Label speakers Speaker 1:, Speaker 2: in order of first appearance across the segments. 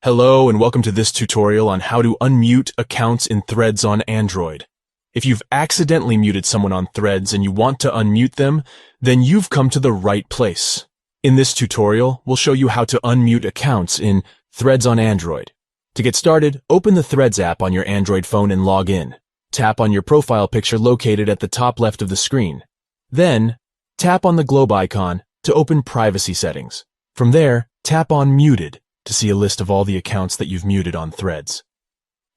Speaker 1: Hello and welcome to this tutorial on how to unmute accounts in Threads on Android. If you've accidentally muted someone on Threads and you want to unmute them, then you've come to the right place. In this tutorial, we'll show you how to unmute accounts in Threads on Android. To get started, open the Threads app on your Android phone and log in. Tap on your profile picture located at the top left of the screen. Then, tap on the globe icon to open privacy settings. From there, tap on Muted to see a list of all the accounts that you've muted on Threads.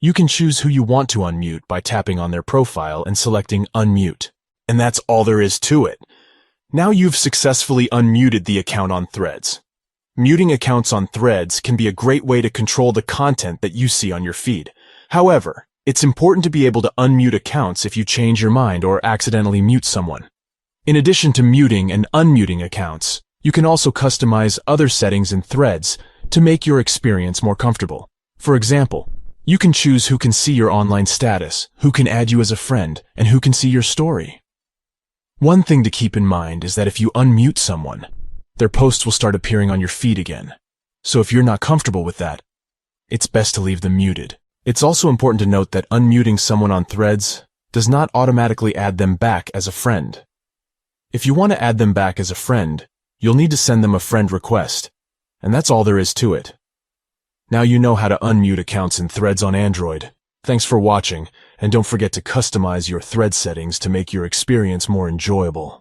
Speaker 1: You can choose who you want to unmute by tapping on their profile and selecting Unmute. And that's all there is to it. Now you've successfully unmuted the account on Threads. Muting accounts on Threads can be a great way to control the content that you see on your feed. However, it's important to be able to unmute accounts if you change your mind or accidentally mute someone. In addition to muting and unmuting accounts, you can also customize other settings in Threads to make your experience more comfortable. For example, you can choose who can see your online status, who can add you as a friend, and who can see your story. One thing to keep in mind is that if you unmute someone, their posts will start appearing on your feed again. So if you're not comfortable with that, it's best to leave them muted. It's also important to note that unmuting someone on Threads does not automatically add them back as a friend. If you want to add them back as a friend, you'll need to send them a friend request. And that's all there is to it. Now you know how to unmute accounts in Threads on Android. Thanks for watching, and don't forget to customize your Threads settings to make your experience more enjoyable.